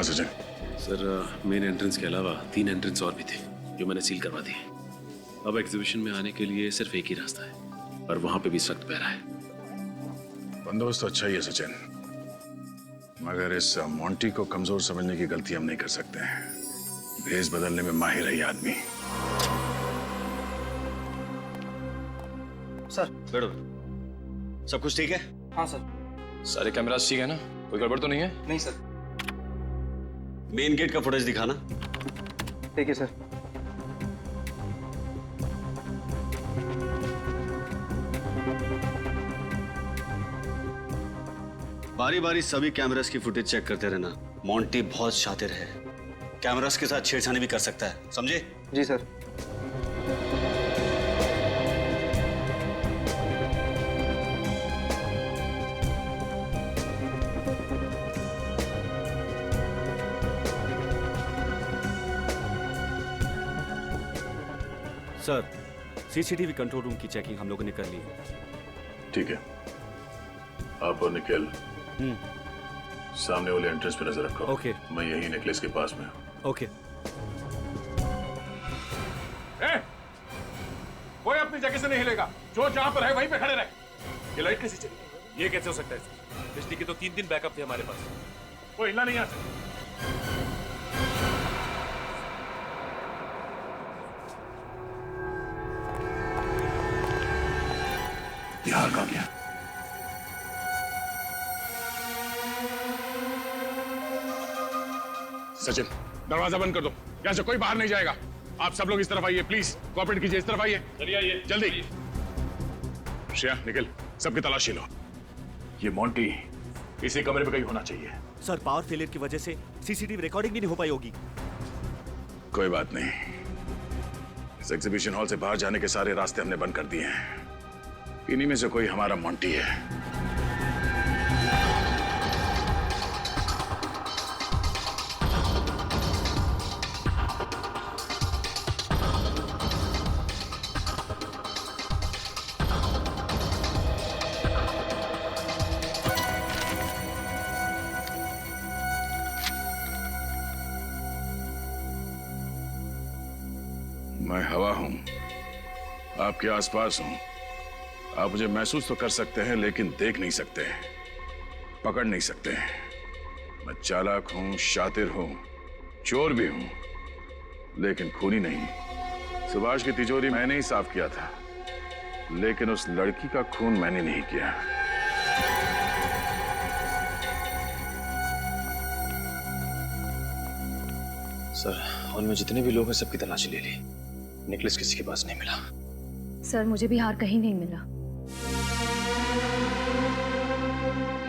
हाँ Sachin. Sir main entrance के अलावा 3 एंट्रेंस और भी थे जो मैंने सील करवा दिए। अब एग्जीबिशन में आने के लिए सिर्फ एक ही रास्ता है और वहां पे भी सख्त पहरा है। बंदोबस्त तो अच्छा ही है सचिन, मगर इस मोंटी को कमजोर समझने की गलती हम नहीं कर सकते हैं। भेष बदलने में माहिर है ये आदमी। सर बैठो। सब कुछ ठीक है? हाँ सर। सारे कैमरास ठीक है ना? कोई गड़बड़ तो नहीं है? नहीं सर। मेन गेट का फुटेज दिखाना। ठीक है सर। बारी बारी सभी कैमरास की फुटेज चेक करते रहना। मोंटी बहुत शातिर है, कैमरास के साथ छेड़छाड़ी भी कर सकता है, समझे? जी sir. Sir CCTV control room की चेकिंग हम लोगों ने कर ली है। ठीक है, आप और निखिल सामने वाले एंट्रेंस पे नजर रखो। ओके। मैं यही नेकलेस के पास में। ओके। कोई अपनी जगह से नहीं हिलेगा, जो जहां पर है वहीं पे खड़े रहे। ये लाइट कैसी चली? ये कैसे हो सकता है सर? बिजली के तो 3 दिन बैकअप थे हमारे पास। कोई हिलना नहीं आ सकता। बिहार कहाँ गया? सचिन, दरवाजा बंद कर दो, यहां से कोई बाहर नहीं जाएगा। आप सब लोग इस तरफ आइए, प्लीज कोऑपरेट कीजिए। इस तरफ आइए, चलिए आइए जल्दी। श्रेया, निखिल, सबकी तलाशी लो। ये मोंटी इसी कमरे में कहीं होना चाहिए। सर पावर फेलियर की वजह से सीसीटीवी रिकॉर्डिंग भी नहीं हो पाई होगी। कोई बात नहीं, इस एग्जीबिशन हॉल से बाहर जाने के सारे रास्ते हमने बंद कर दिए हैं। इन्हीं में से कोई हमारा मोंटी है। मैं हवा हूं, आपके आसपास हूं। आप मुझे महसूस तो कर सकते हैं लेकिन देख नहीं सकते, पकड़ नहीं सकते। मैं चालाक हूं, शातिर हूं, चोर भी हूं, लेकिन खूनी नहीं। सुभाष की तिजोरी मैंने ही साफ किया था, लेकिन उस लड़की का खून मैंने नहीं किया। सर हॉल में जितने भी लोग हैं सबकी तलाशी ले ली, नेकलेस किसी के पास नहीं मिला। सर मुझे भी हार कहीं नहीं मिला।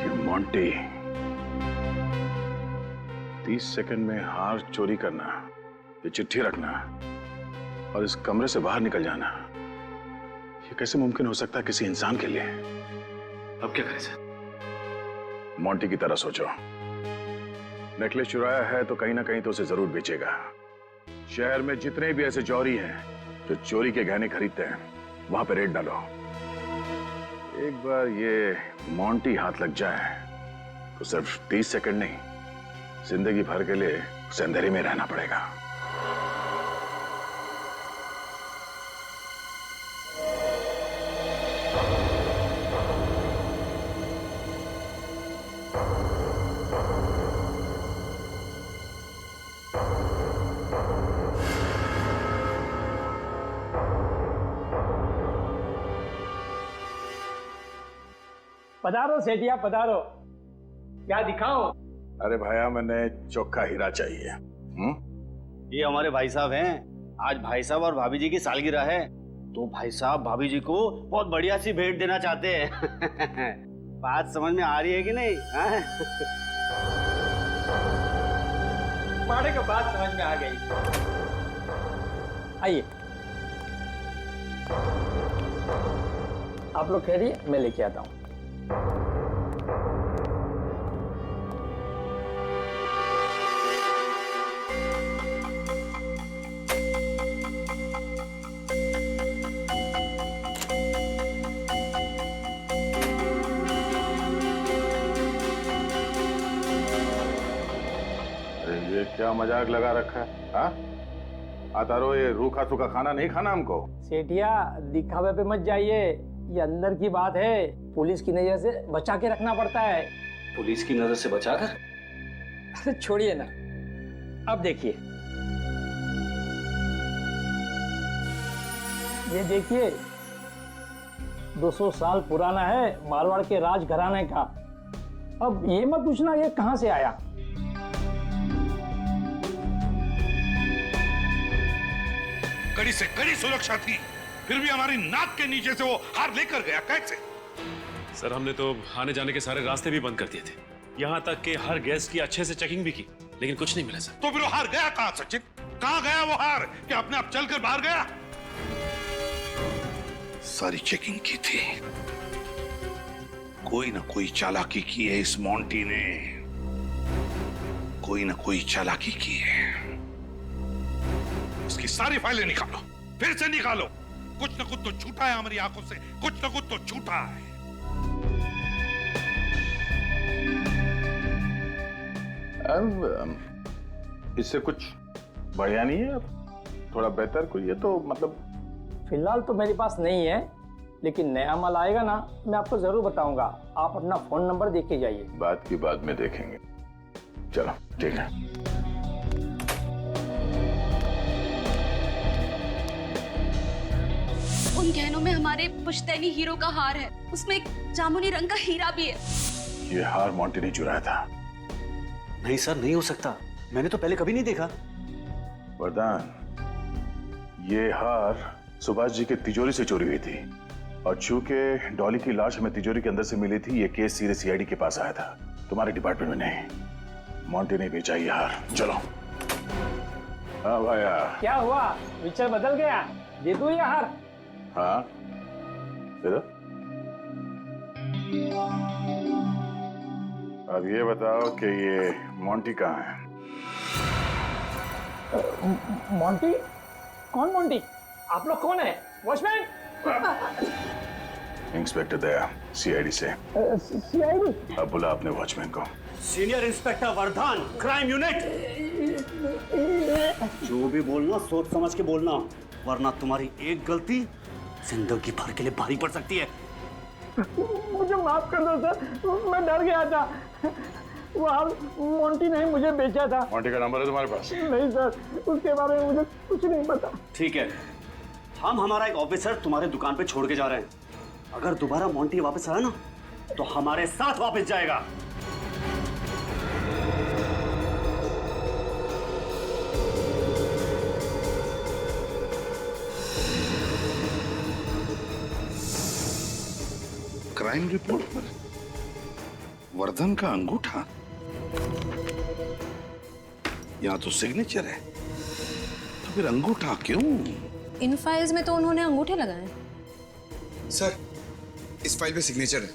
ये मोंटी 30 सेकंड में हार चोरी करना, ये चिट्ठी रखना और इस कमरे से बाहर निकल जाना, ये कैसे मुमकिन हो सकता है किसी इंसान के लिए? अब क्या करें सर? मोंटी की तरह सोचो। नेकलेस चुराया है तो कहीं ना कहीं तो उसे जरूर बेचेगा। शहर में जितने भी ऐसे चोरी हैं जो चोरी के गहने खरीदते हैं, वहां पे रेड डालो। एक बार ये मोंटी हाथ लग जाए तो सिर्फ 30 सेकंड नहीं, जिंदगी भर के लिए उसे अंधेरे में रहना पड़ेगा। पधारो सेठिया पधारो, क्या दिखाओ? अरे भाया, मैंने चोखा हीरा चाहिए। ये हमारे भाई साहब हैं। आज भाई साहब और भाभी जी की सालगिरह है, तो भाई साहब भाभी जी को बहुत बढ़िया सी भेंट देना चाहते हैं। बात समझ में आ रही है कि नहीं? तुम्हारे को बात समझ में आ गई। आइए, आप लोग ठहरिए, मैं लेके आता हूँ। अरे ये क्या मजाक लगा रखा है? हाँ आता रहो, ये रूखा सूखा खाना नहीं खाना हमको। सेठिया दिखावे पे मत जाइए, ये अंदर की बात है, पुलिस की नजर से बचा के रखना पड़ता है। पुलिस की नजर से बचाकर? अरे छोड़िए ना, अब देखिए, ये देखिए 200 साल पुराना है, मारवाड़ के राज घराने का। अब ये मत पूछना ये कहां से आया। कड़ी से कड़ी सुरक्षा थी, फिर भी हमारी नाक के नीचे से वो हार लेकर गया कैसे? सर हमने तो आने जाने के सारे रास्ते भी बंद कर दिए थे, यहाँ तक कि हर गेस्ट की अच्छे से चेकिंग भी की, लेकिन कुछ नहीं मिला सर। तो फिर वो हार गया कहां सचिन? कहां गया वो हार? क्या अपने आप चलकर बाहर गया? सारी चेकिंग की थी, कोई ना कोई चालाकी की है इस मोंटी ने, कोई ना कोई चालाकी की है। इसकी सारी फाइलें निकालो, फिर से निकालो, कुछ ना कुछ तो छूटा है हमारी आंखों से, कुछ ना कुछ तो छूटा है। इससे कुछ बढ़िया नहीं है? थोड़ा बेहतर कोई है तो मतलब। फिलहाल तो मेरे पास नहीं है, लेकिन नया माल आएगा ना, मैं आपको जरूर बताऊंगा। आप अपना फोन नंबर देख के जाइए। बात की बाद में देखेंगे, चलो ठीक है। उन गहनों में हमारे पुश्तैनी हीरो का हार है, उसमें एक जामुनी रंग का हीरा भी है। ये हार मोंटी ने चुराया था। नहीं सर, नहीं हो सकता, मैंने तो पहले कभी नहीं देखा। वरदान, ये हार सुभाष जी के तिजोरी से चोरी हुई थी, और चूंकि डॉली की लाश हमें तिजोरी के अंदर से मिली थी, ये केस सीधे सीआईडी के पास आया था, तुम्हारे डिपार्टमेंट में नहीं। मोंटी ने बेचा ये हार। चलो। हाँ भाया, क्या हुआ, विचार बदल गया? दे दो ये हार। हाँ दे दो। अब ये बताओ कि ये मोंटी कहाँ है? मोंटी? कौन मोंटी? आप लोग कौन है? वॉचमैन? इंस्पेक्टर दया, सीआईडी से। सीआईडी? अब बुला अपने वॉचमैन को। Senior inspector Vardhan, crime unit. जो भी बोलना सोच समझ के बोलना, वरना तुम्हारी एक गलती जिंदगी भर के लिए भारी पड़ सकती है। मुझे माफ कर दो सर, मैं डर गया था। वो हार मोंटी ने मुझे बेचा था। मोंटी का नंबर है तुम्हारे पास? नहीं सर, उसके बारे में मुझे कुछ नहीं पता। ठीक है, हम हमारा एक ऑफिसर तुम्हारे दुकान पे छोड़ के जा रहे हैं। अगर दोबारा मोंटी वापस आया ना, तो हमारे साथ वापस जाएगा। क्राइम रिपोर्ट पर वर्धन का अंगूठा, यहाँ तो सिग्नेचर है, तो फिर अंगूठा क्यों? इन फाइल्स में तो उन्होंने अंगूठे लगाए। सर इस फाइल पे सिग्नेचर है।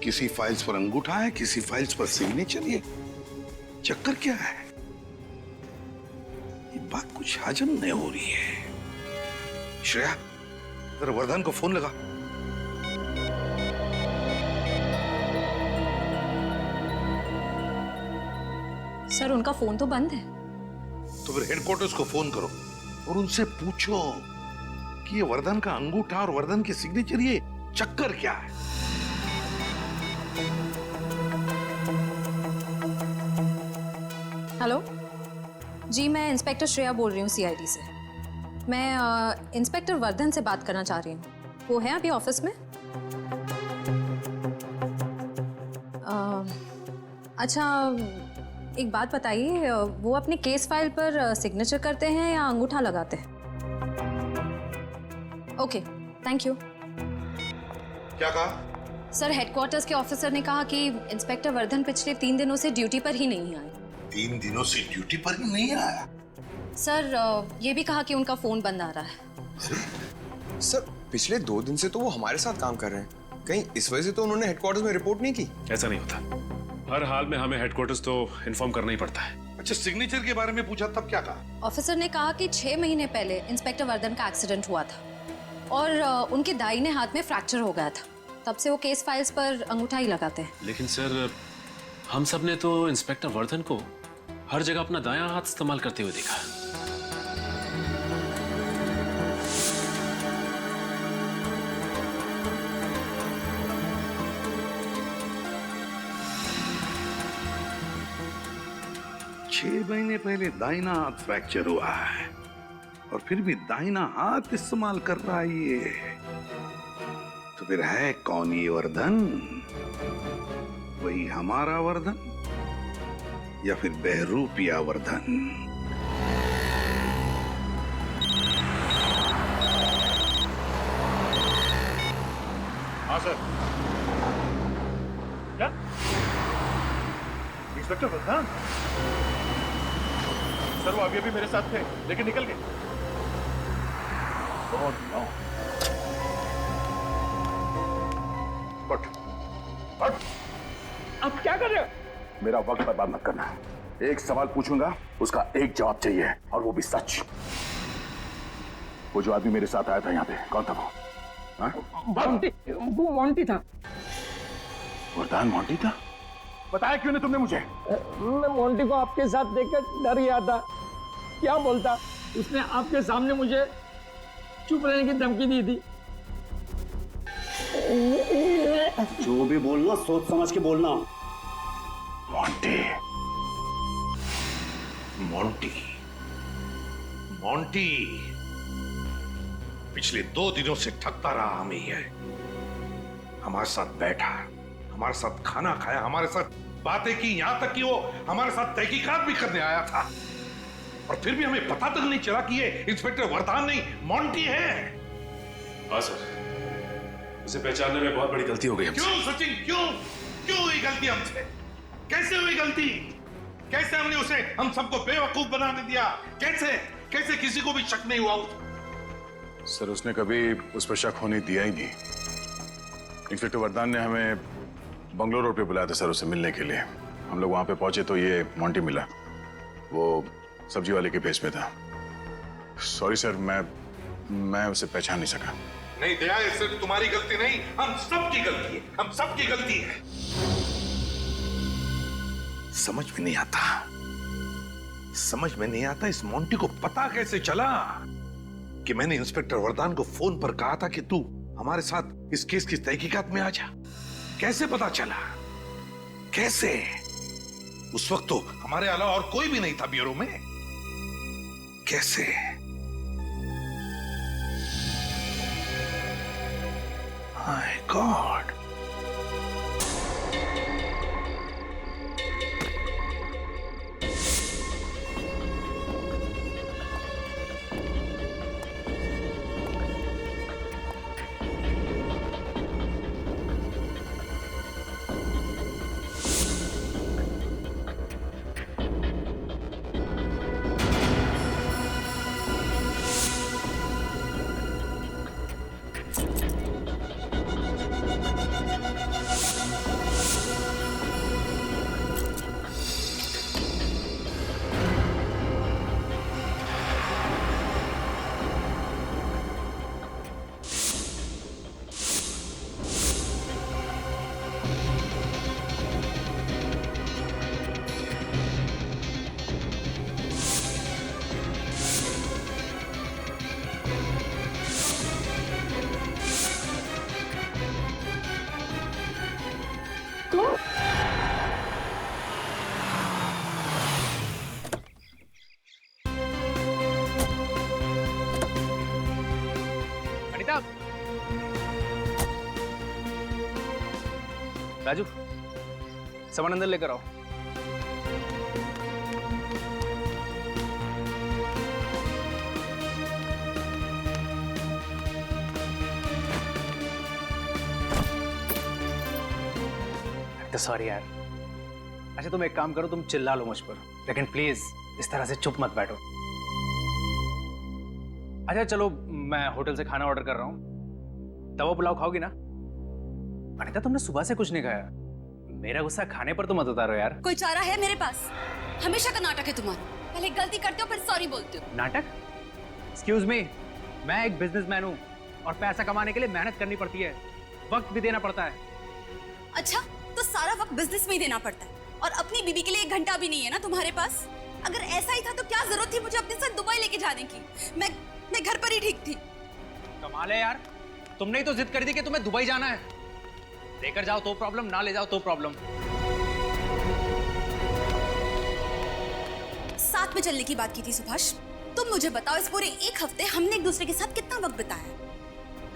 किसी फाइल्स पर अंगूठा है, किसी फाइल्स पर सिग्नेचर। ये चक्कर क्या है? ये बात कुछ हजम नहीं हो रही है। श्रेया, जरा वर्धन को फोन लगा। सर उनका फोन तो बंद है। तो फिर हेडक्वार्टर्स को फोन करो और उनसे पूछो कि ये वर्धन का अंगूठा और वर्धन की सिग्नेचर, ये चक्कर क्या है? हेलो जी, मैं इंस्पेक्टर श्रेया बोल रही हूँ सीआईडी से। मैं इंस्पेक्टर वर्धन से बात करना चाह रही हूँ। वो है अभी ऑफिस में? अच्छा एक बात बताइए, वो अपने केस फाइल पर सिग्नेचर करते हैं या अंगूठा लगाते हैं? Okay, thank you. क्या कहा? सर हेडक्वार्टर्स के ऑफिसर ने कहा कि इंस्पेक्टर वर्धन पिछले 3 दिनों से ड्यूटी पर ही नहीं आए। 3 दिनों से ड्यूटी पर ही नहीं आया? सर ये भी कहा कि उनका फोन बंद आ रहा है। सर पिछले 2 दिन से तो वो हमारे साथ काम कर रहे हैं, कहीं इस वजह से तो उन्होंने हेडक्वार्टर्स में रिपोर्ट नहीं की? ऐसा नहीं होता, हर हाल में हमें हेडक्वार्टर्स तो इन्फॉर्म करना ही पड़ता है। अच्छा, सिग्नेचर के बारे में पूछा तब क्या कहा? ऑफिसर ने कहा कि 6 महीने पहले इंस्पेक्टर वर्धन का एक्सीडेंट हुआ था और उनके दाहिने हाथ में फ्रैक्चर हो गया था। तब से वो केस फाइल्स पर अंगूठा ही लगाते हैं। लेकिन सर हम सब ने तो इंस्पेक्टर वर्धन को हर जगह अपना दायां हाथ इस्तेमाल करते हुए देखा। छह महीने पहले दाहिना हाथ फ्रैक्चर हुआ है और फिर भी दाहिना हाथ इस्तेमाल कर रहा है ये। तो फिर है कौन ये वर्धन? वही हमारा वर्धन या फिर बहरूपिया वर्धन? हाँ सर। क्या इंस्पेक्टर वर्धन? सर वो अभी मेरे साथ थे लेकिन निकल गए। Oh, no. हट। आप क्या कर रहे हो? मेरा वक्त बर्बाद मत करना। एक सवाल पूछूंगा, उसका एक जवाब चाहिए और वो भी सच। वो जो आदमी मेरे साथ आया था यहाँ पे, कौन था वो? हाँ? मोंटी, वो मोंटी था। वरदान मोंटी था? बताया क्यों नहीं तुमने मुझे? मैं मोंटी को आपके साथ देखकर डर गया था। क्या बोलता? उसने आपके सामने मुझे चुप रहने की धमकी दी थी। जो भी बोलना सोच समझ के बोलना। मोंटी। मोंटी, मोंटी पिछले 2 दिनों से ठगता रहा हमें ये। हमारे साथ बैठा, हमारे साथ खाना खाया, हमारे साथ बातें की, यहां तक कि वो हमारे साथ तहकीकात भी करने आया था। और फिर भी हमें पता तक नहीं चला कि ये इंस्पेक्टर वर्धन नहीं मोंटी है। हाँ सर, उसे पहचानने में बहुत बड़ी गलती हो गई हमसे। क्यों सचिन, क्यों हुई गलती हमसे? कैसे हुई गलती? कैसे हमने उसे हम सबको बेवकूफ बनाने दिया? कैसे किसी को भी शक नहीं हुआ? सर उसने कभी उस पर शक होने दिया ही नहीं। इंस्पेक्टर वर्धन ने हमें बंगलोर रोड पे बुलाया था सर, उससे मिलने के लिए। हम लोग वहां पे पहुंचे तो ये मोंटी मिला। वो सब्जी वाले के भेष में था। सॉरी सर, मैं उसे पहचान नहीं सका। नहीं दया, ये सिर्फ तुम्हारी गलती नहीं, हम सबकी गलती है। हम सबकी गलती है। समझ में नहीं आता इस मोंटी को पता कैसे चला कि मैंने इंस्पेक्टर वर्धन को फोन पर कहा था कि तू हमारे साथ इस केस की तहकीकात में आ जा। कैसे पता चला? कैसे? उस वक्त तो हमारे अलावा और कोई भी नहीं था ब्यूरो में। कैसे? My God. राजू, सामान अंदर लेकर आओ। तो सॉरी यार। अच्छा तुम एक काम करो, तुम चिल्ला लो मुझ पर, लेकिन प्लीज इस तरह से चुप मत बैठो। अच्छा चलो, मैं होटल से खाना ऑर्डर कर रहा हूँ। तवा पुलाव खाओगी ना? अनिता तुमने सुबह से कुछ नहीं खाया। मेरा गुस्सा खाने पर तो मत उतारो यार। कोई चारा है मेरे पास? हमेशा का नाटक है तुम्हारा। पहले गलती करते हो फिर सॉरी बोलते हो। नाटक? एक्सक्यूज मी, मैं एक बिजनेसमैन हूँ और पैसा कमाने के लिए मेहनत करनी पड़ती है, वक्त भी देना पड़ता है। अच्छा, तो सारा वक्त बिजनेस में ही देना पड़ता है? और अपनी बीबी के लिए 1 घंटा भी नहीं है ना तुम्हारे पास? अगर ऐसा ही था तो क्या जरूरत थी मुझे अपने साथ दुबई लेके जाने की? मैं घर पर ही ठीक थी। कमाल है यार, तुमने ही तो जिद कर दी कि तुम्हें दुबई जाना है। लेकर जाओ तो प्रॉब्लम, ना ले जाओ तो प्रॉब्लम। साथ में चलने की बात की थी सुभाष। तुम मुझे बताओ, इस पूरे 1 हफ्ते हमने एक दूसरे के साथ कितना वक्त बिताया?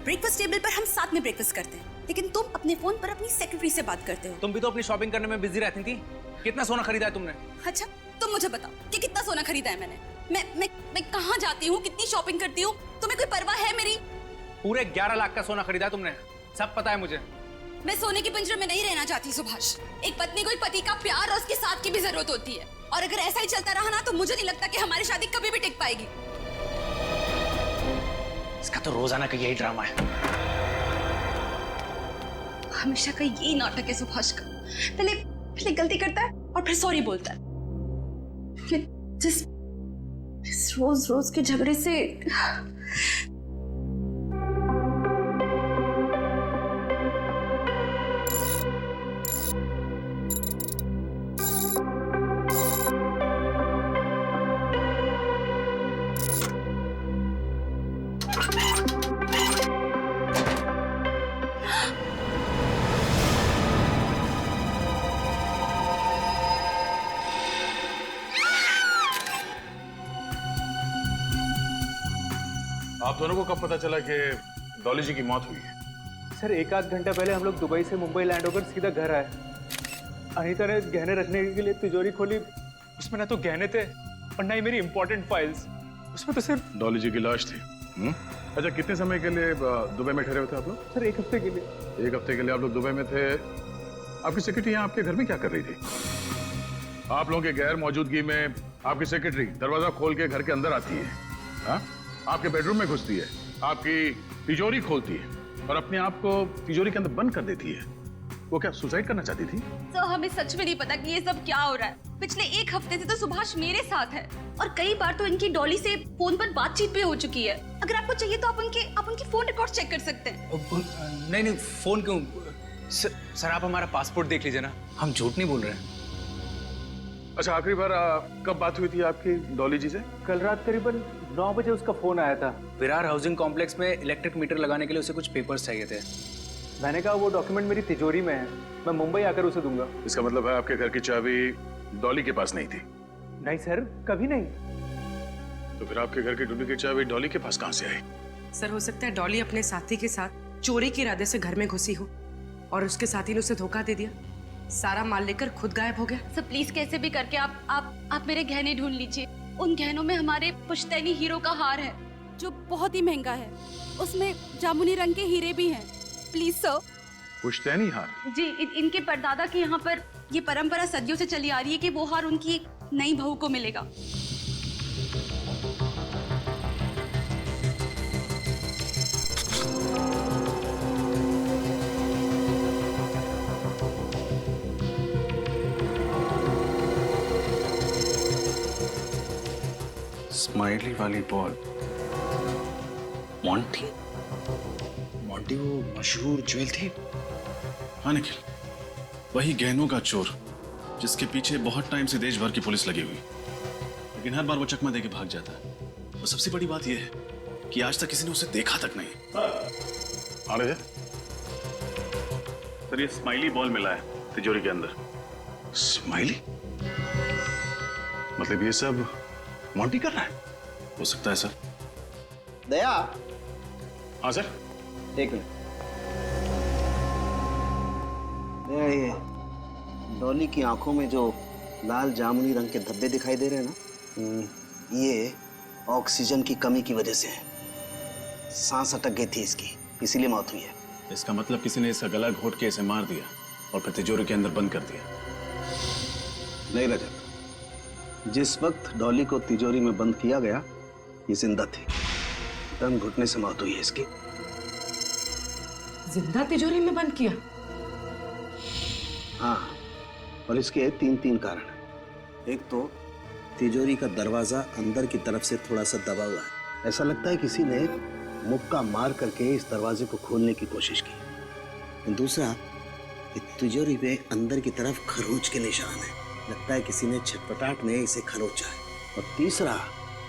ब्रेकफास्ट टेबल पर हम साथ में ब्रेकफास्ट करते हैं, लेकिन तुम अपने फोन पर अपनी सेक्रेटरी से बात करते हो। तुम भी तो अपनी शॉपिंग करने में बिजी रहती थी। कितना सोना खरीदा है तुमने? अच्छा, तुम मुझे बताओ कि कितना सोना खरीदा है मैंने? मैं कहाँ जाती हूँ, कितनी शॉपिंग करती हूँ, तुम्हें कोई परवाह है मेरी? पूरे 11 लाख का सोना खरीदा है तुमने, सब पता है मुझे। मैं सोने के पिंजरे में नहीं रहना चाहती सुभाष। एक पत्नी को एक पति का प्यार और उसके साथ की भी जरूरत होती है, और अगर ऐसा ही चलता रहा ना तो मुझे नहीं लगता कि हमारी शादी कभी भी टिक पाएगी। इसका तो रोजाना का यही ड्रामा है। हमेशा का यही नाटक है सुभाष का। पहले गलती करता है और फिर सॉरी बोलता है। जिस रोज के झगड़े से आप दोनों को कब पता चला कि डॉली जी की मौत हुई है? सर 1 आध घंटा पहले हम लोग दुबई से मुंबई लैंड होकर सीधा घर आए। अनीता ने गहने रखने के लिए तिजोरी खोली, उसमें ना तो गहने थे और ना ही मेरी इंपॉर्टेंट फाइल्स। उसमें तो सिर्फ डॉली जी की लाश थी। अच्छा, कितने समय के लिए दुबई में ठहरे हुए थे आप लोग? सर 1 हफ्ते के लिए। 1 हफ्ते के लिए आप लोग दुबई में थे। आपकी सेक्रेटरी यहाँ आपके घर में क्या कर रही थी? आप लोगों के गैर मौजूदगी में आपकी सेक्रेटरी दरवाजा खोल के घर के अंदर आती है, हाँ? आपके बेडरूम में घुसती है, आपकी तिजोरी खोलती है और अपने आप को तिजोरी के अंदर बंद कर देती है। वो क्या सुसाइड करना चाहती थी? तो हमें सच में नहीं पता कि ये सब क्या हो रहा है। पिछले 1 हफ्ते से तो सुभाष मेरे साथ है और कई बार तो इनकी डॉली से फोन पर बातचीत भी हो चुकी है। अगर आपको चाहिए तो आप उनकी फोन रिकॉर्ड चेक कर सकते हैं। नहीं, फोन क्यों? सर आप हमारा पासपोर्ट देख लीजिए ना, हम झूठ नहीं बोल रहे हैं। अच्छा, आखिरी बार कब बात हुई थी आपकी डॉली जी से? कल रात करीबन 9 बजे उसका फोन आया था। विरार हाउसिंग कॉम्प्लेक्स में इलेक्ट्रिक मीटर लगाने के लिए उसे कुछ पेपर्स चाहिए थे। मैंने कहा वो डॉक्यूमेंट मेरी तिजोरी में है, मैं मुंबई आकर उसे दूंगा। इसका मतलब है आपके घर की चाबी डॉली के पास नहीं थी? नहीं सर, कभी नहीं। तो फिर आपके घर की डुप्लीकेट चाबी डॉली के पास कहाँ से आई? सर हो सकता है डॉली अपने साथी के साथ चोरी के इरादे से घर में घुसी हो और उसके साथी ने उसे धोखा दे दिया, सारा माल लेकर खुद गायब हो गया। सर प्लीज कैसे भी करके आप मेरे गहने ढूंढ लीजिए। उन गहनों में हमारे पुश्तैनी हीरो का हार है जो बहुत ही महंगा है, उसमें जामुनी रंग के हीरे भी हैं। Please sir. पुश्तैनी हार? जी, इनके परदादा के यहाँ पर ये परंपरा सदियों से चली आ रही है कि वो हार उनकी नई बहू को मिलेगा। स्माइली वाली बॉल, मॉन्टी? मॉन्टी वो मशहूर ज्वेल थी? हाँ निखिल, वही गहनों का चोर जिसके पीछे बहुत टाइम से देश भर की पुलिस लगी हुई, लेकिन हर बार वो चकमा देके भाग जाता है। और सबसे बड़ी बात यह है कि आज तक किसी ने उसे देखा तक नहीं। अरे सर ये स्माइली बॉल मिला है तिजोरी के अंदर। स्माइली? मतलब ये सब मॉन्टी कर रहा है? हो सकता है सर। दया। हाँ सर। एक मिनट। दया, ये डॉली की आंखों में जो लाल जामुनी रंग के धब्बे दिखाई दे रहे हैं ना, ये ऑक्सीजन की कमी की वजह से है। सांस अटक गई थी इसकी, इसीलिए मौत हुई है। इसका मतलब किसी ने इसका गला घोट के इसे मार दिया और फिर तिजोरी के अंदर बंद कर दिया। नहीं रजत, जिस वक्त डॉली को तिजोरी में बंद किया गया ये जिंदा थी। दम घुटने से मौत हुई है इसकी। जिंदा तिजोरी में बंद किया? हाँ, और इसके 3 कारण। एक तो तिजोरी का दरवाजा अंदर की तरफ से थोड़ा सा दबा हुआ है। ऐसा लगता है किसी ने मुक्का मार करके इस दरवाजे को खोलने की कोशिश की। दूसरा, कि तिजोरी पे अंदर की तरफ खरोच के निशान है। लगता है किसी ने छटपटाट में इसे खरोचा है। और तीसरा,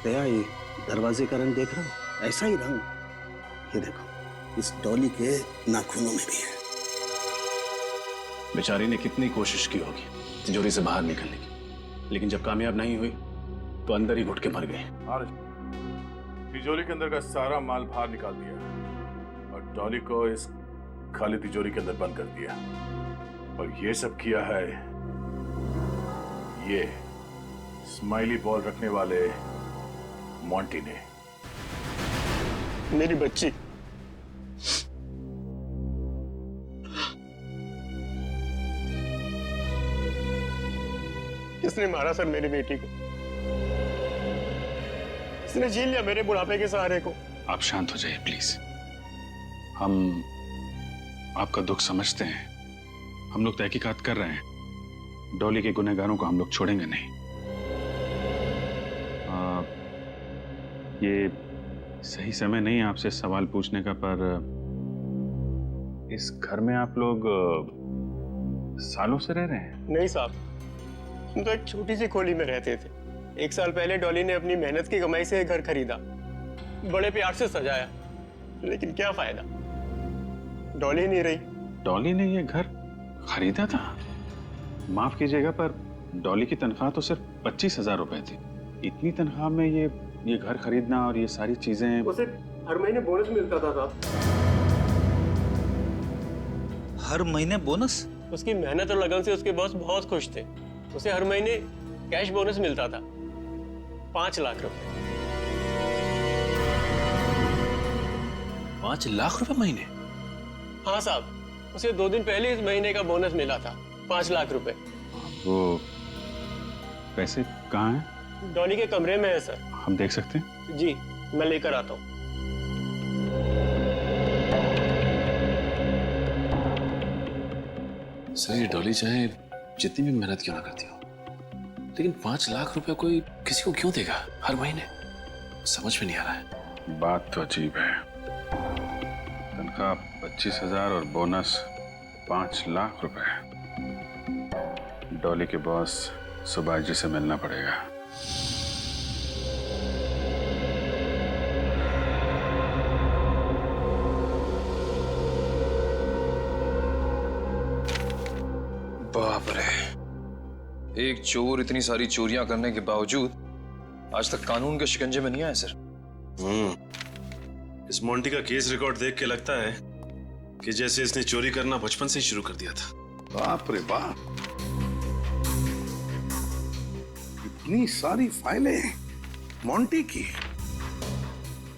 दया, ये दरवाजे का रंग देख रहा हो, ऐसा ही रंग ये देखो इस डॉली के नाखूनों में भी है। बेचारी ने कितनी कोशिश की होगी तिजोरी से बाहर निकलने की, लेकिन जब कामयाब नहीं हुई तो अंदर ही घुट के मर गई। तिजोरी के अंदर का सारा माल बाहर निकाल दिया और डॉली को इस खाली तिजोरी के अंदर बंद कर दिया। और ये सब किया है ये स्माइली बॉल रखने वाले मोंटी ने। मेरी बच्ची, किसने मारा सर मेरी बेटी को? किसने छीन लिया मेरे बुढ़ापे के सहारे को? आप शांत हो जाइए प्लीज। हम आपका दुख समझते हैं। हम लोग तहकीकात कर रहे हैं। डॉली के गुनहगारों को हम लोग छोड़ेंगे नहीं। ये सही समय नहीं है आपसे सवाल पूछने का, पर इस घर में आप लोग सालों से रह रहे हैं? नहीं साहब, हम तो एक छोटी सी खोली में रहते थे। 1 साल पहले डॉली ने अपनी मेहनत की कमाई से घर खरीदा, बड़े प्यार से सजाया, लेकिन क्या फायदा, डॉली नहीं रही। डॉली ने ये घर खरीदा था? माफ कीजिएगा, पर डॉली की तनख्वाह तो सिर्फ 25,000 रुपए थी। इतनी तनख्वाह में ये घर खरीदना और ये सारी चीजें। उसे हर महीने बोनस मिलता था साहब। हर महीने बोनस? उसकी मेहनत और लगन से उसके बॉस बहुत खुश थे। उसे हर महीने कैश बोनस मिलता था, 5 लाख रुपए। 5 लाख रुपए महीने? हाँ साहब, उसे 2 दिन पहले इस महीने का बोनस मिला था, 5 लाख रुपए। वो पैसे कहाँ हैं? डॉली के कमरे में है सर। हम देख सकते हैं? जी, मैं लेकर आता हूँ। सर, ये डॉली चाहे जितनी भी मेहनत क्यों ना करती हो, लेकिन 5 लाख रुपए कोई किसी को क्यों देगा हर महीने? समझ में नहीं आ रहा है। बात तो अजीब है। तनख्वाह 25,000 और बोनस 5 लाख रुपए। डॉली के बॉस सुभाष जी से मिलना पड़ेगा। बाप रे, एक चोर इतनी सारी चोरियां करने के बावजूद आज तक कानून के शिकंजे में नहीं आया सर। इस मोंटी का केस रिकॉर्ड देख के लगता है कि जैसे इसने चोरी करना बचपन से ही शुरू कर दिया था। बाप रे बाप, इतनी सारी फाइलें मोंटी की।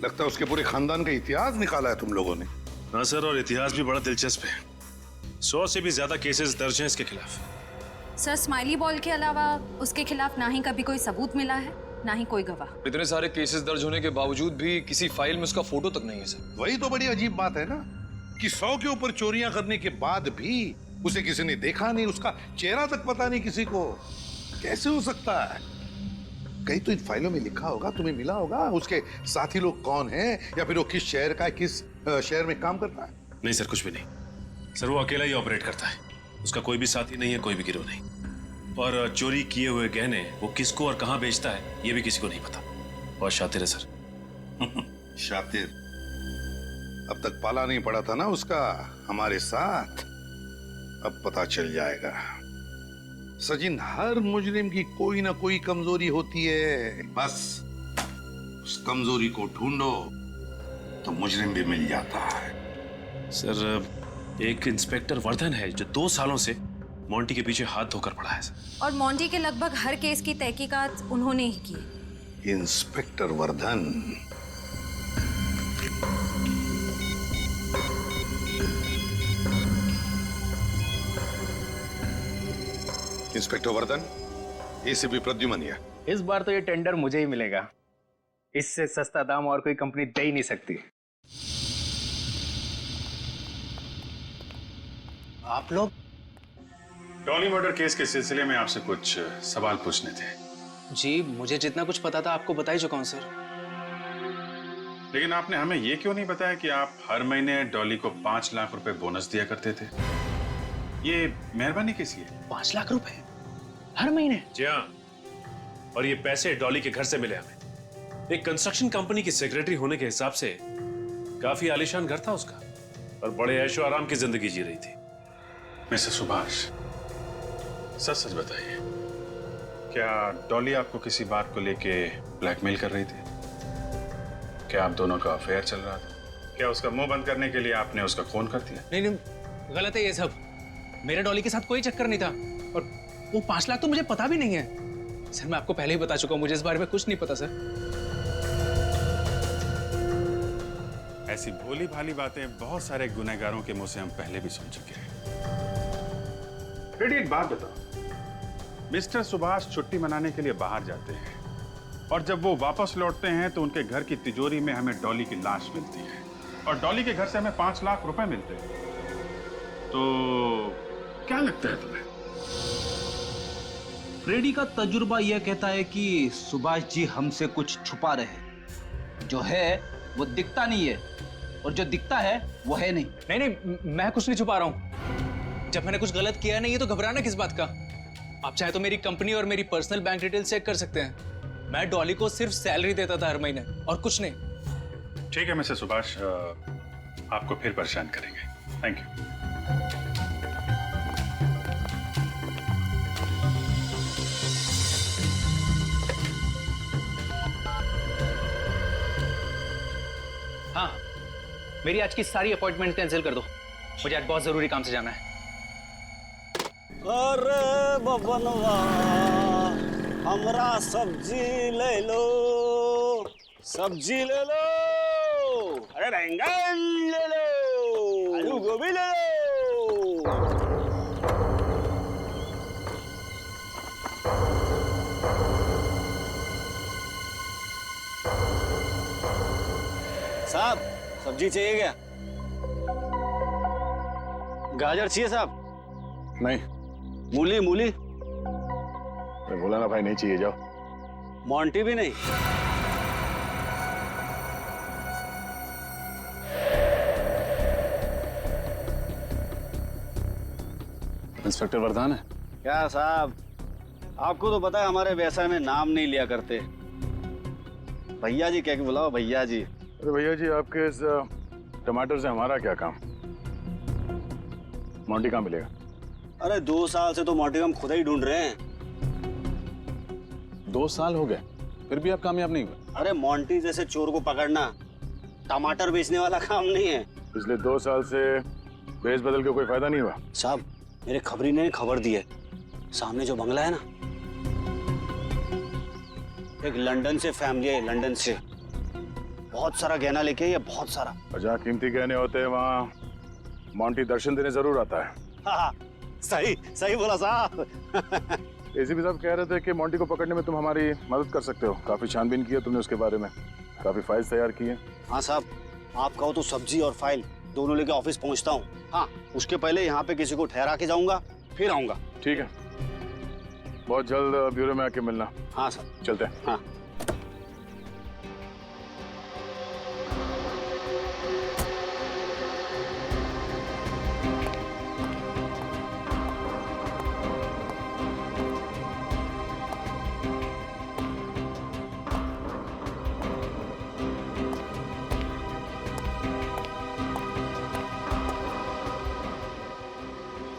लगता है उसके पूरे खानदान का इतिहास निकाला है तुम लोगों ने। हाँ सर, और इतिहास भी बड़ा दिलचस्प है। 100 से भी ज्यादा केसेस दर्ज हैं इसके खिलाफ। सर, स्माइली बॉल के अलावा उसके खिलाफ ना ही कभी कोई सबूत मिला है, ना ही कोई गवाह। इतने सारे केसेस दर्ज होने के बावजूद भी किसी फाइल में उसका फोटो तक नहीं है सर। वही तो बड़ी अजीब बात है ना, कि 100 के ऊपर चोरियां करने के बाद भी उसे किसी ने देखा नहीं, उसका चेहरा तक पता नहीं किसी को। कैसे हो सकता है? कहीं तो इन फाइलों में लिखा होगा, तुम्हें मिला होगा उसके साथी लोग कौन हैं, या फिर वो किस शहर का है, किस शहर में काम करता है। नहीं सर, कुछ भी नहीं सर, वो अकेला ही ऑपरेट करता है। उसका कोई भी साथी नहीं है, कोई भी गिरोह नहीं। और चोरी किए हुए गहने वो किसको और कहां बेचता है ये भी किसी को नहीं पता। बहुत शातिर है सर। शातिर? अब तक पाला नहीं पड़ा था ना उसका हमारे साथ, अब पता चल जाएगा। सचिन, हर मुजरिम की कोई ना कोई कमजोरी होती है, बस उस कमजोरी को ढूंढो तो मुजरिम भी मिल जाता है। सर, एक इंस्पेक्टर वर्धन है जो 2 सालों से मोंटी के पीछे हाथ धोकर पड़ा है सर। और मोंटी के लगभग हर केस की तहकीकात उन्होंने ही की। Inspector Vardhan? Inspector Vardhan, ACP Pradyuman है। इस बार तो ये टेंडर मुझे ही मिलेगा। इससे सस्ता दाम और कोई कंपनी दे ही नहीं सकती। आप लोग? डॉली मर्डर केस के सिलसिले में आपसे कुछ सवाल पूछने थे। जी, मुझे जितना कुछ पता था आपको बता ही चुका हूं सर। लेकिन आपने हमें ये क्यों नहीं बताया कि आप हर महीने डॉली को 5 लाख रुपए बोनस दिया करते थे? ये मेहरबानी कैसी है? 5 लाख रुपए हर महीने? जी हाँ, और ये पैसे डॉली के घर से मिले हमें। एक कंस्ट्रक्शन कंपनी की सेक्रेटरी होने के हिसाब से काफी आलीशान घर था उसका, और बड़े ऐशो आराम की जिंदगी जी रही थी। मिस्टर सुभाष, सच सच बताइए, क्या डॉली आपको किसी बात को लेके ब्लैकमेल कर रही थी? क्या आप दोनों का अफेयर चल रहा था? क्या उसका मुंह बंद करने के लिए आपने उसका खून कर दिया? नहीं नहीं, गलत है ये सब। मेरे डॉली के साथ कोई चक्कर नहीं था, और वो 5 लाख तो मुझे पता भी नहीं है। सर मैं आपको पहले ही बता चुका हूं, मुझे इस बारे में कुछ नहीं पता सर। ऐसी भोली भाली बातें बहुत सारे गुनहगारों के मुंह से हम पहले भी सुन चुके हैं। बेटी एक बात बताओ, मिस्टर सुभाष छुट्टी मनाने के लिए बाहर जाते हैं, और जब वो वापस लौटते हैं तो उनके घर की तिजोरी में हमें डॉली की लाश मिलती है, और डॉली के घर से हमें 5 लाख रुपए मिलते हैं। तो क्या लगता है तुम्हें? फ्रेडी का तजुर्बा यह कहता है कि सुभाष जी हमसे कुछ छुपा रहे हैं। जो है वो दिखता नहीं है, और जो दिखता है वो है नहीं। नहीं नहीं, मैं कुछ नहीं छुपा रहा हूं। जब मैंने कुछ गलत किया नहीं, ये तो घबराना किस बात का? आप चाहे तो मेरी कंपनी और मेरी पर्सनल बैंक डिटेल चेक कर सकते हैं। मैं डॉली को सिर्फ सैलरी देता था हर महीने, और कुछ नहीं। ठीक है मिस्टर सुभाष, आपको फिर परेशान करेंगे। Thank you. हाँ, मेरी आज की सारी अपॉइंटमेंट कैंसिल कर दो, मुझे आज बहुत जरूरी काम से जाना है। अरे बबनवा, हमरा सब्जी ले लो, सब्जी ले लो, अरे बैंगन ले लो, आलू गोभी ले लो। साहब सब्जी चाहिए क्या? गाजर चाहिए साहब? नहीं। मूली मूली? मैं बोला ना भाई, नहीं चाहिए, जाओ। मोंटी भी नहीं? इंस्पेक्टर वर्धान है क्या साहब? आपको तो पता है हमारे व्यवसाय में नाम नहीं लिया करते। भैया जी कह के बुलाओ, भैया जी। अरे भैया जी, आपके इस टमाटर से हमारा क्या काम? मोंटी कहाँ मिलेगा? अरे 2 साल से तो मोंटी हम खुद ही ढूंढ रहे हैं। 2 साल हो गए, फिर भी आप कामयाब नहीं हुए? अरे मोंटी जैसे चोर को पकड़ना टमाटर बेचने वाला काम नहीं है। पिछले 2 साल से बेस बदल के कोई फायदा नहीं हुआ? साहब मेरे खबरी ने खबर दी है, सामने जो बंगला है ना, एक लंदन से फैमिली है, लंदन से बहुत सारा गहना लेके आई है, बहुत सारा। और जहाँ कीमती गहने होते हैं वहाँ मोंटी दर्शन देने जरूर आता है। हाँ, सही सही बोला साहब। एसीपी साहब कह रहे थे कि मोंटी को पकड़ने में तुम हमारी मदद कर सकते हो। काफी छानबीन की है तुमने उसके बारे में, काफी फाइल्स तैयार की है। हाँ साहब, आप कहो तो सब्जी और फाइल दोनों लेके ऑफिस पहुंचता हूँ। हाँ, उसके पहले यहाँ पे किसी को ठहरा के जाऊंगा, फिर आऊंगा। ठीक है, बहुत जल्द ब्यूरो में आके मिलना। हाँ सर, चलते हैं। हाँ।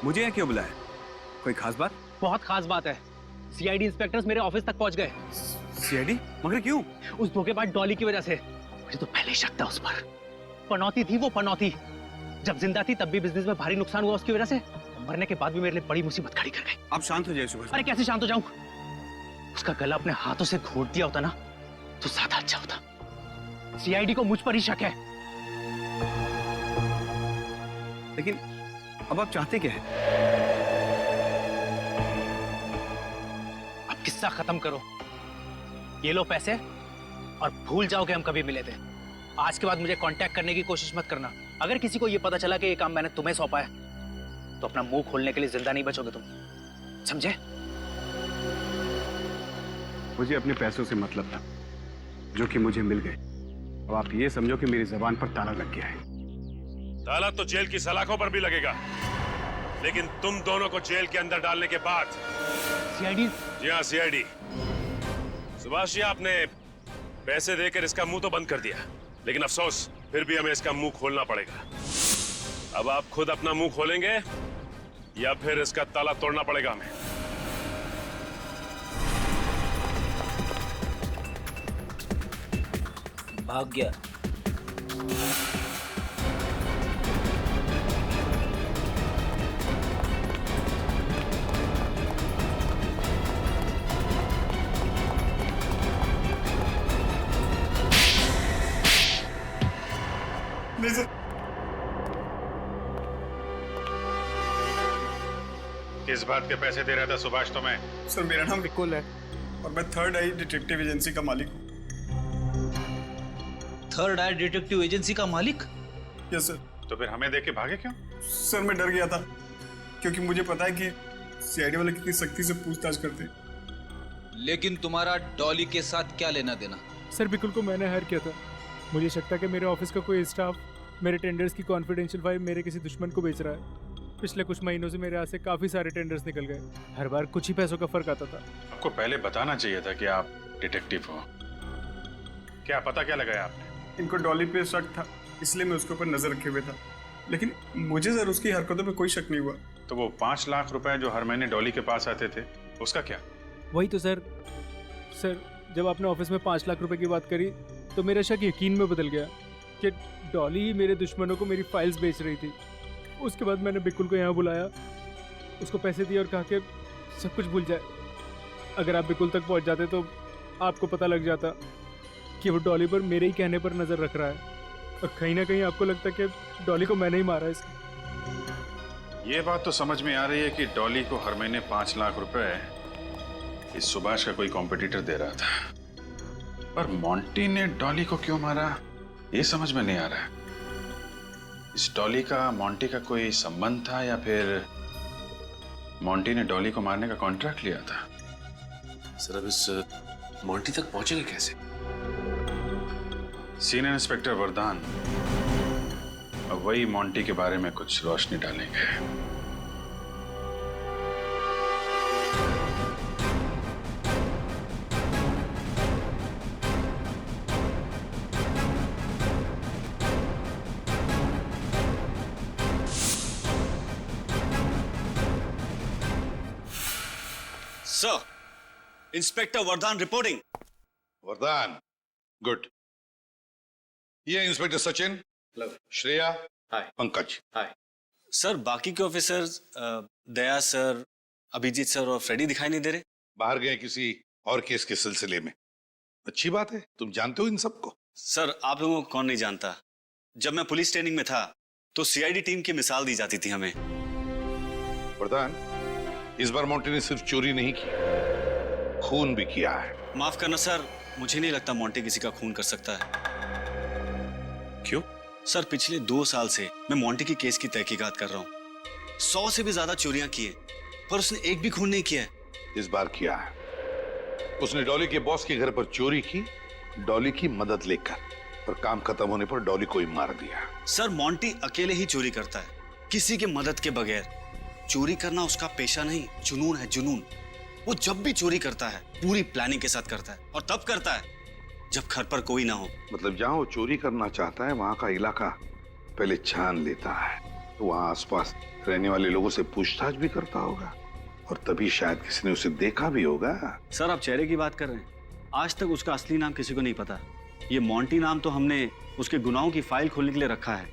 मुझे यहाँ क्यों बुलाया? कोई खास बात? बहुत खास बात है। सीआईडी इंस्पेक्टर्स मेरे ऑफिस तक पहुंच गए। सीआईडी? मगर क्यों? उस धोखेबाज डॉली की वजह से। मुझे तो पहले ही शक था उस पर। पनौती थी वो, पनौती। जब जिंदा थी तब भी बिजनेस में भारी नुकसान हुआ उसकी वजह से, मरने के बाद भी मेरे लिए बड़ी मुसीबत खड़ी कर गई। आप शांत हो जाइए सुभाष। अरे कैसे शांत हो जाऊं? उसका गला अपने हाथों से घोट दिया होता ना तो ज्यादा अच्छा होता। सीआईडी को मुझ पर ही शक है। लेकिन अब आप चाहते क्या है? अब किस्सा खत्म करो, ये लो पैसे और भूल जाओ कि हम कभी मिले थे। आज के बाद मुझे कांटेक्ट करने की कोशिश मत करना। अगर किसी को ये पता चला कि ये काम मैंने तुम्हें सौंपा है तो अपना मुंह खोलने के लिए जिंदा नहीं बचोगे तुम, समझे? मुझे अपने पैसों से मतलब था जो कि मुझे मिल गए। अब आप ये समझो कि मेरी जबान पर ताला लग गया है। ताला तो जेल की सलाखों पर भी लगेगा, लेकिन तुम दोनों को जेल के अंदर डालने के बाद सीआईडी? जी हाँ, सीआईडी। सुभाष जी, आपने पैसे देकर इसका मुंह तो बंद कर दिया, लेकिन अफसोस फिर भी हमें इसका मुंह खोलना पड़ेगा। अब आप खुद अपना मुंह खोलेंगे या फिर इसका ताला तोड़ना पड़ेगा हमें? भाग गया। नहीं सर। किस बात के पैसे दे रहा था सुभाष तुम्हें? सर मेरा नाम विकुल है और मैं थर्ड आई डिटेक्टिव एजेंसी का मालिक हूँ। थर्ड आई डिटेक्टिव एजेंसी का मालिक? Yes sir. तो फिर हमें देख के भागे क्यों? सर मैं डर गया था क्योंकि मुझे पता है कि सीआईडी वाले कितनी सख्ती से पूछताछ करते हैं। लेकिन तुम्हारा डॉली के साथ क्या लेना देना? सर बिल्कुल को मैंने हायर किया था। मुझे शक था कि मेरे ऑफिस का कोई स्टाफ मेरे टेंडर्स की कॉन्फिडेंशियल फाइल मेरे किसी दुश्मन को बेच रहा है। पिछले कुछ महीनों से मेरे हाथ से काफ़ी सारे टेंडर्स निकल गए। हर बार कुछ ही पैसों का फर्क आता था। आपको पहले बताना चाहिए था कि आप डिटेक्टिव हो। क्या पता क्या लगाया आपने? इनको डॉली पे शक था इसलिए मैं उसके ऊपर नजर रखे हुए था, लेकिन मुझे सर उसकी हरकतों पे कोई शक नहीं हुआ। तो वो 5 लाख रुपए जो हर महीने डॉली के पास आते थे, उसका क्या? वही तो सर जब आपने ऑफिस में 5 लाख रुपए की बात करी तो मेरा शक यकीन में बदल गया कि डॉली ही मेरे दुश्मनों को मेरी फाइल्स बेच रही थी। उसके बाद मैंने बिकुल को यहाँ बुलाया, उसको पैसे दिए और कहा कि सब कुछ भूल जाए। अगर आप बिकुल तक पहुँच जाते तो आपको पता लग जाता कि वो डॉली पर मेरे ही कहने पर नज़र रख रहा है और कहीं ना कहीं आपको लगता कि डॉली को मैंने ही मारा इसलिए। ये बात तो समझ में आ रही है कि डॉली को हर महीने 5 लाख रुपए इस सुभाष का कोई कॉम्पिटिटर दे रहा था, पर मोंटी ने डॉली को क्यों मारा ये समझ में नहीं आ रहा है। इस डॉली का मोंटी का कोई संबंध था या फिर मोंटी ने डॉली को मारने का कॉन्ट्रैक्ट लिया था? सर अब इस मोंटी तक पहुंचेंगे कैसे? सीनियर इंस्पेक्टर वरदान अब वही मोंटी के बारे में कुछ रोशनी डालेंगे। सर, इंस्पेक्टर वरदान रिपोर्टिंग। वरदान, गुड। ये इंस्पेक्टर सचिन, श्रेया, पंकज। सर बाकी के ऑफिसर्स दया सर, अभिजीत सर और फ्रेडी दिखाई नहीं दे रहे। बाहर गए किसी और केस के सिलसिले में। अच्छी बात है, तुम जानते हो इन सबको? सर आप लोगों को कौन नहीं जानता। जब मैं पुलिस ट्रेनिंग में था तो सीआईडी टीम की मिसाल दी जाती थी हमें। वरदान, इस बार मोंटी ने सिर्फ चोरी नहीं की, खून भी किया है। माफ करना सर, मुझे नहीं लगता मोंटी किसी का खून कर सकता है। क्यों? सर पिछले 2 साल से मैं मोंटी की केस की तहकीकात कर रहा हूँ। 100 से भी ज्यादा चोरियां की है, पर उसने एक भी खून नहीं किया है। इस बार किया है। उसने डॉली के बॉस के घर पर चोरी की, डॉली की मदद लेकर, और काम खत्म होने पर डॉली को ही मार दिया। सर मोंटी अकेले ही चोरी करता है, किसी की मदद के बगैर। चोरी करना उसका पेशा नहीं, जुनून है, जुनून। वो जब भी चोरी करता है पूरी प्लानिंग के साथ करता है, और तब करता है जब घर पर कोई ना हो। मतलब जहां वो चोरी करना चाहता है वहां का इलाका पहले छान लेता है, तो वहां आसपास रहने वाले लोगों से पूछताछ भी करता होगा, और तभी शायद किसी ने उसे देखा भी होगा। सर आप चेहरे की बात कर रहे हैं, आज तक उसका असली नाम किसी को नहीं पता। ये मोंटी नाम तो हमने उसके गुनाहों की फाइल खोलने के लिए रखा है।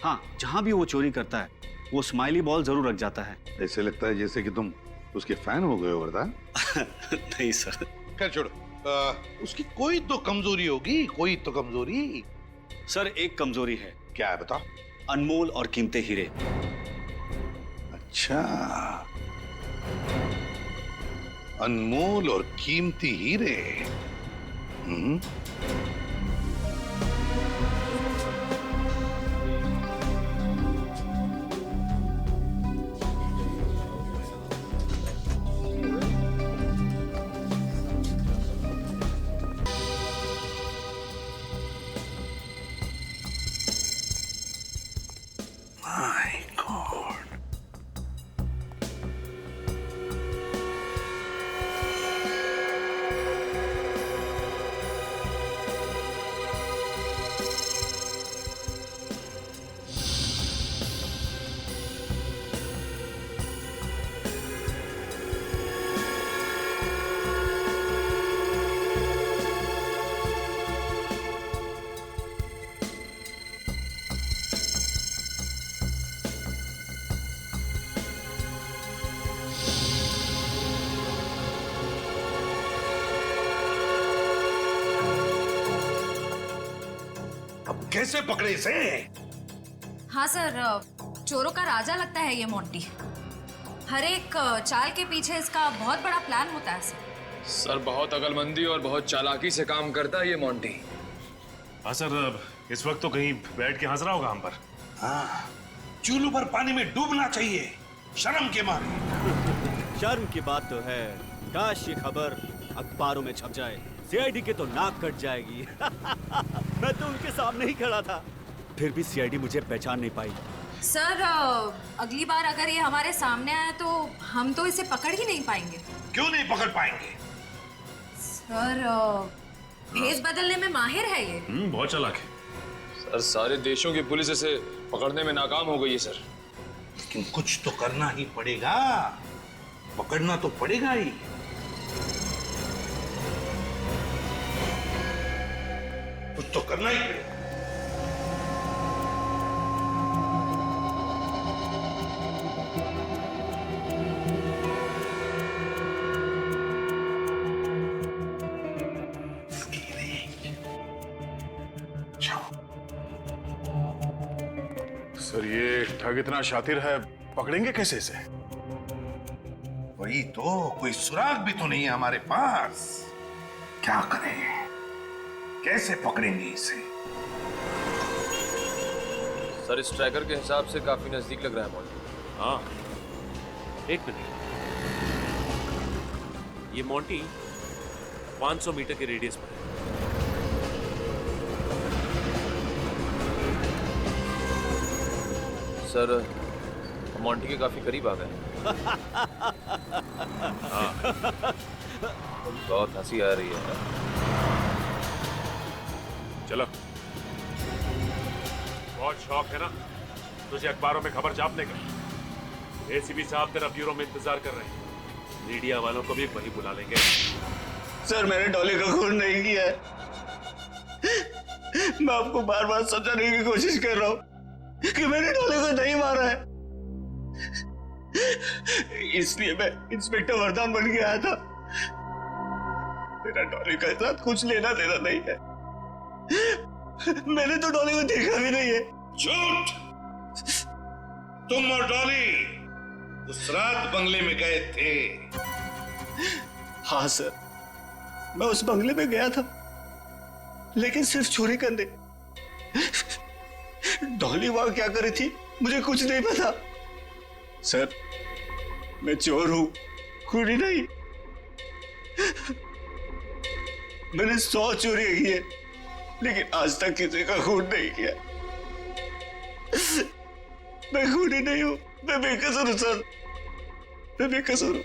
हाँ, जहां भी वो चोरी करता है वो स्माइली बॉल जरूर रख जाता है। ऐसे लगता है जैसे कि तुम उसके फैन हो गए हो वरदान। नहीं सर। खैर छोड़ो, उसकी कोई तो कमजोरी होगी, कोई तो कमजोरी। सर एक कमजोरी है। क्या है बताओ? अनमोल और कीमती हीरे। अच्छा, अनमोल और कीमती हीरे। कैसे पकड़े इसे? हाँ सर, चोरों का राजा लगता है ये मोंटी। हर एक चाल के पीछे इसका बहुत बड़ा प्लान होता है सर, बहुत अकलमंदी और बहुत चालाकी से काम करता है ये मोंटी। हाँ सर, इस वक्त तो कहीं बैठ के हंस रहा होगा हम पर। हाँ, चूल्हू पर पानी में डूबना चाहिए शर्म के मारे। शर्म की बात तो है, काश ये खबर अखबारों में छप जाए, सीआईडी के तो नाक कट जाएगी। मैं तो उनके सामने ही खड़ा था, फिर भी सीआईडी मुझे पहचान नहीं पाई। सर, अगली बार अगर ये हमारे सामने आया तो हम तो इसे पकड़ ही नहीं पाएंगे। क्यों नहीं पकड़ पाएंगे? सर, भेस बदलने में माहिर है ये। बहुत चालाक है सर। सारे देशों की पुलिस इसे पकड़ने में नाकाम हो गई है सर। लेकिन कुछ तो करना ही पड़ेगा, पकड़ना तो पड़ेगा ही। कुछ तो करना ही पड़ेगा। सर, ये ठग इतना शातिर है, पकड़ेंगे कैसे इसे? वही तो, कोई सुराग भी तो नहीं है हमारे पास। क्या करें, कैसे पकड़ेंगे इसे? सर, इस ट्रैकर के हिसाब से काफी नजदीक लग रहा है मोंटी। हाँ, एक मिनट। ये मोंटी 500 मीटर के रेडियस पर है। सर, मोंटी के काफी करीब आ गए। बहुत हंसी आ रही है। चलो, बहुत शौक है ना तुझे अखबारों में खबर छापने का? एसीपी साहब तेरा ब्यूरो में इंतजार कर रहे हैं। मीडिया वालों को भी वही बुला लेंगे। सर, मैंने डॉली का खून नहीं किया है। मैं आपको बार बार समझाने की कोशिश कर रहा हूँ कि मैंने डॉली को नहीं मारा है। इसलिए मैं इंस्पेक्टर वरदान बन के आया था। मेरा डॉली के साथ कुछ लेना देना नहीं है। मैंने तो डॉली को देखा भी नहीं है। झूठ! तुम और डॉली उस रात बंगले में गए थे। हाँ सर, मैं उस बंगले में गया था, लेकिन सिर्फ चोरी करने। डॉली वहां क्या कर रही थी मुझे कुछ नहीं पता। सर, मैं चोर हूं, खूनी नहीं। मैंने 100 चोरियां की है, लेकिन आज तक किसी का खून नहीं किया। मैं खूनी नहीं हूं, मैं बेकसूर हूं सर, मैं बेकसूर हूं।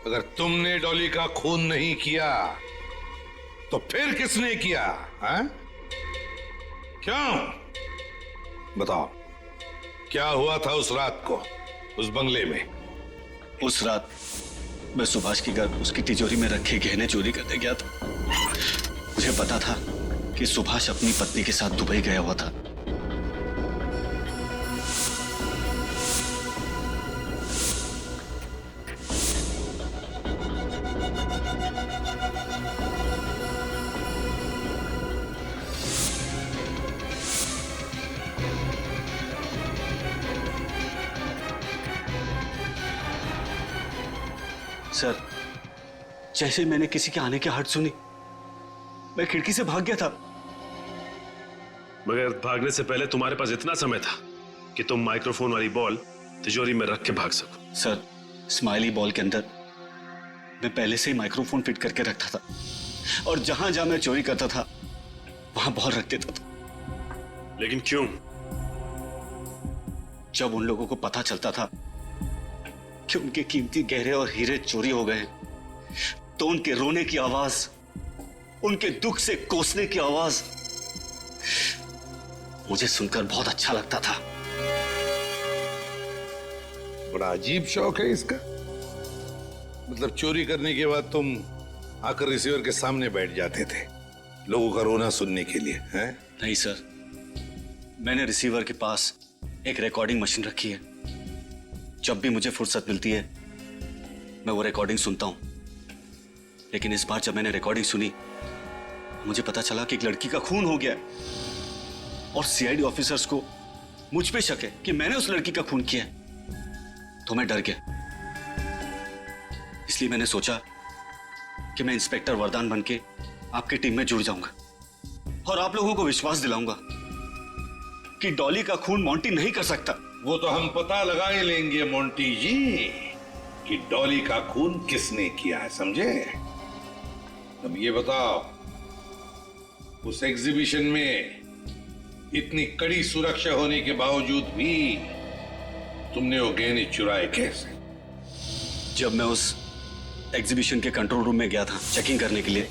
अगर तुमने डॉली का खून नहीं किया तो फिर किसने किया? हाँ? क्यों? बताओ, क्या हुआ था उस रात को उस बंगले में? उस रात मैं सुभाष के घर उसकी तिजोरी में रखे गहने चोरी करने गया था। मुझे पता था कि सुभाष अपनी पत्नी के साथ दुबई गया हुआ था। सर, जैसे ही मैंने किसी के आने की आहट सुनी, मैं खिड़की से भाग गया था। मगर भागने से पहले तुम्हारे पास इतना समय था कि तुम माइक्रोफोन वाली बॉल तिजोरी में रख के भाग सको। सर, स्माइली बॉल के अंदर मैं पहले से ही माइक्रोफोन फिट करके रखता था, और जहां जहां मैं चोरी करता था वहां बॉल रख देता था। लेकिन क्यों? जब उन लोगों को पता चलता था कि उनके कीमती गहरे और हीरे चोरी हो गए, तो उनके रोने की आवाज, उनके दुख से कोसने की आवाज मुझे सुनकर बहुत अच्छा लगता था। बड़ा अजीब शौक है इसका। मतलब चोरी करने के बाद तुम आकर रिसीवर के सामने बैठ जाते थे लोगों का रोना सुनने के लिए, हैं? नहीं सर, मैंने रिसीवर के पास एक रिकॉर्डिंग मशीन रखी है। जब भी मुझे फुर्सत मिलती है मैं वो रिकॉर्डिंग सुनता हूं। लेकिन इस बार जब मैंने रिकॉर्डिंग सुनी, मुझे पता चला कि एक लड़की का खून हो गया। और सीआईडी ऑफिसर्स को मुझ पे शक है कि मैंने उस लड़की का खून किया है, तो मैं डर गया। इसलिए मैंने सोचा कि मैं इंस्पेक्टर वरदान बनके आपकी टीम में जुड़ जाऊंगा और आप लोगों को विश्वास दिलाऊंगा कि डॉली का खून मोंटी नहीं कर सकता। वो तो हम पता लगा ही लेंगे मोंटी जी कि डॉली का खून किसने किया है, समझे? अब ये बताओ, उस एग्जीबिशन में इतनी कड़ी सुरक्षा होने के बावजूद भी तुमने वो गहने चुराए कैसे? जब मैं उस एग्जीबिशन के कंट्रोल रूम में गया था चेकिंग करने के लिए,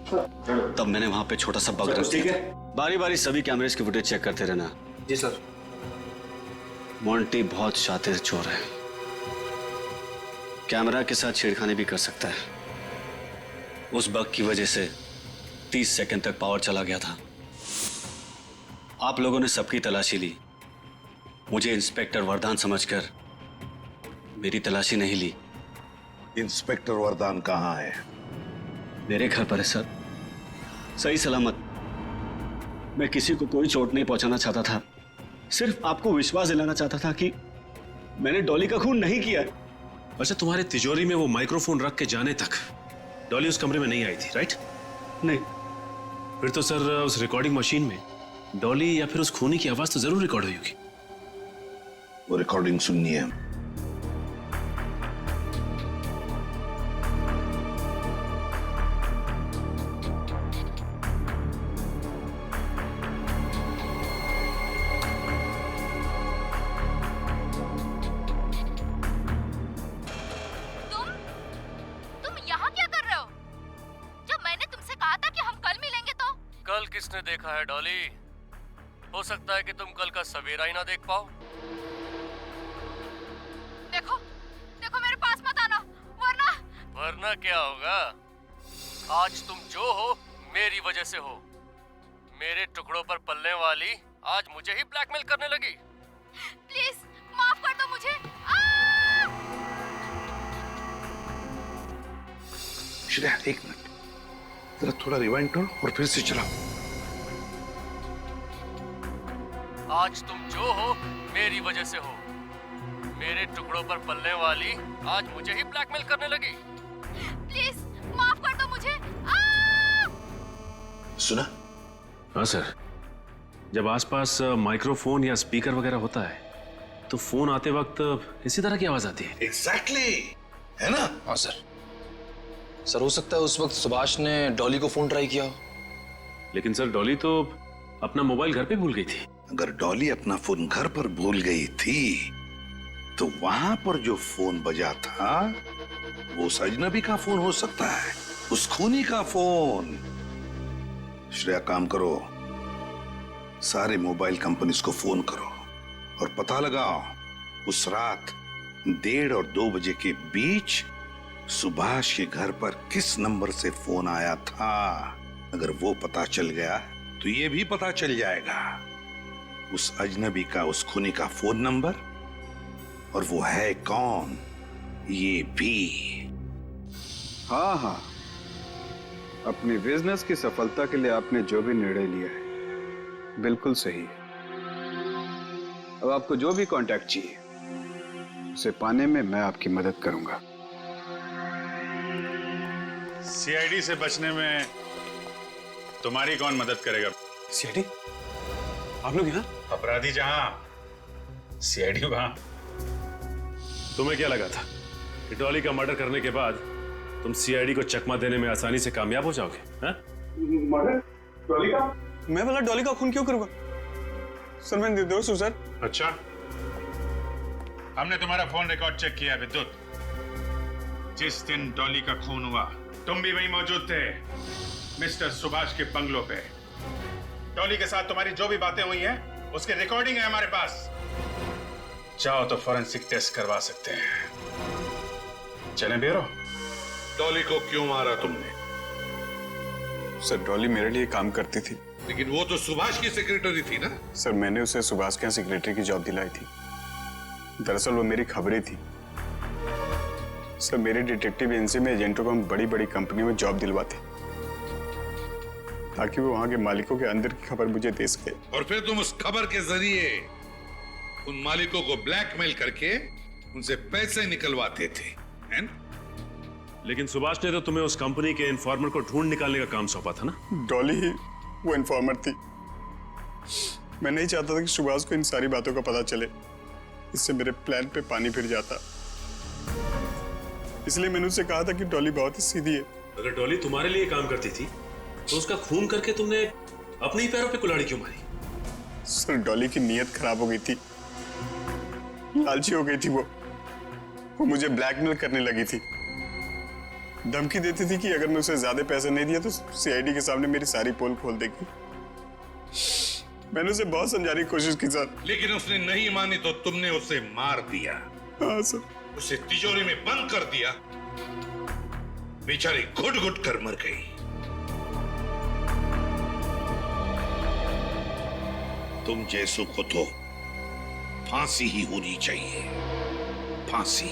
तब मैंने वहां पे छोटा सा बग रख दिया था। बारी बारी सभी कैमरेज की फुटेज चेक करते रहना। जी सर। मोंटी बहुत शातिर चोर है, कैमरा के साथ छेड़खानी भी कर सकता है। उस बग की वजह से 30 सेकंड तक पावर चला गया था। आप लोगों ने सबकी तलाशी ली, मुझे इंस्पेक्टर वरदान समझकर मेरी तलाशी नहीं ली। इंस्पेक्टर वरदान कहाँ है? मेरे घर पर है सर, सही सलामत। मैं किसी को कोई चोट नहीं पहुंचाना चाहता था, सिर्फ आपको विश्वास दिलाना चाहता था कि मैंने डॉली का खून नहीं किया। अच्छा, तुम्हारे तिजोरी में वो माइक्रोफोन रख के जाने तक डॉली उस कमरे में नहीं आई थी, राइट? नहीं। फिर तो सर उस रिकॉर्डिंग मशीन में डॉली या फिर उस खूनी की आवाज तो जरूर रिकॉर्ड हुई होगी। वो रिकॉर्डिंग सुननी है। किसने देखा है डॉली? हो सकता है कि तुम कल का सवेरा ही ना देख पाओ। देखो देखो मेरे पास मत आना, वरना क्या होगा? आज तुम जो हो मेरी वजह से हो। मेरे टुकड़ों पर पलने वाली आज मुझे ही ब्लैकमेल करने लगी। प्लीज माफ कर दो मुझे। श्रेया, एक मिनट, जरा थोड़ा रिवाइंड करो और फिर से चलाओ। आज तुम जो हो मेरी वजह से हो। मेरे टुकड़ों पर पलने वाली आज मुझे ही ब्लैकमेल करने लगी। प्लीज माफ कर दो मुझे। सुना? हाँ सर, जब आसपास माइक्रोफोन या स्पीकर वगैरह होता है तो फोन आते वक्त इसी तरह की आवाज आती है। एग्जैक्टली, है ना? हाँ सर। सर हो सकता है उस वक्त सुभाष ने डॉली को फोन ट्राई किया हो। लेकिन सर डॉली तो अपना मोबाइल घर पे भूल गई थी। अगर डॉली अपना फोन घर पर भूल गई थी तो वहां पर जो फोन बजा था वो उस अजनबी का फोन हो सकता है, उस खूनी का फोन। श्रेया, काम करो, सारे मोबाइल कंपनीज को फोन करो और पता लगाओ उस रात 1:30 और 2 बजे के बीच सुभाष के घर पर किस नंबर से फोन आया था। अगर वो पता चल गया तो ये भी पता चल जाएगा उस अजनबी का, उस खूनी का फोन नंबर, और वो है कौन ये भी। हाँ हाँ, अपनी बिजनेस की सफलता के लिए आपने जो भी निर्णय लिया है बिल्कुल सही है। अब आपको जो भी कांटेक्ट चाहिए उसे पाने में मैं आपकी मदद करूंगा। सीआईडी से बचने में तुम्हारी कौन मदद करेगा? सीआईडी? आप लोग यहाँ? अपराधी जहां सीआईडी वहां। तुम्हें क्या लगा था कि डॉली का मर्डर करने के बाद तुम सीआईडी को चकमा देने में आसानी से कामयाब हो जाओगे? मर्डर? डॉली का? मैं भला डॉली का खून क्यों करूंगा? सर मैं निर्दोष हूं सर। अच्छा, हमने तुम्हारा फोन रिकॉर्ड चेक किया विद्युत। जिस दिन डॉली का खून हुआ तुम भी वहीं मौजूद थे, मिस्टर सुभाष के बंगलो पे। डॉली के साथ तुम्हारी जो भी बातें हुई हैं उसकी रिकॉर्डिंग है हमारे पास। चाहो तो फॉरेंसिक टेस्ट करवा सकते हैं। चलें ब्यूरो। डॉली को क्यों मारा तुमने? सर डॉली मेरे लिए काम करती थी। लेकिन वो तो सुभाष की सेक्रेटरी थी ना? सर मैंने उसे सुभाष के यहाँ सेक्रेटरी की जॉब दिलाई थी। दरअसल वो मेरी खबरें थी। सर मेरे डिटेक्टिव एजेंसी में एजेंटों को हम बड़ी बड़ी कंपनियों में जॉब दिलवाते। ताकि वो वहां के मालिकों के अंदर की खबर मुझे दे सके। और फिर तुम उस खबर के जरिए उन मालिकों को ब्लैकमेल करके उनसे पैसे निकलवाते थे, हैं ना? लेकिन सुभाष ने तो तुम्हें उस कंपनी के इन्फॉर्मर को ढूंढ निकालने का काम सौंपा था ना? डॉली ही वो इन्फॉर्मर थी। मैं नहीं चाहता था कि सुभाष को इन सारी बातों का पता चले, इससे मेरे प्लान पे पानी फिर जाता। इसलिए मैंने उससे कहा था कि डॉली बहुत ही सीधी है। अगर डॉली तुम्हारे लिए काम करती थी तो उसका खून करके तुमने अपने ही पैरों पे कुल्हाड़ी क्यों मारी? सर, डॉली की नीयत खराब हो गई थी, लालची हो गई थी। वो मुझे ब्लैकमेल करने लगी थी, धमकी देती थी कि अगर मैं उसे ज्यादा पैसे नहीं दिया तो सीआईडी के सामने मेरी सारी पोल खोल देगी। मैंने उसे बहुत समझाने की कोशिश की सर, लेकिन उसने नहीं मानी तो तुमने उसे मार दिया। हाँ सर। उसे तिजोरी में बंद कर दिया, बेचारी घुट घुट कर मर गई। तुम जैसों को तो फांसी ही होनी चाहिए, फांसी।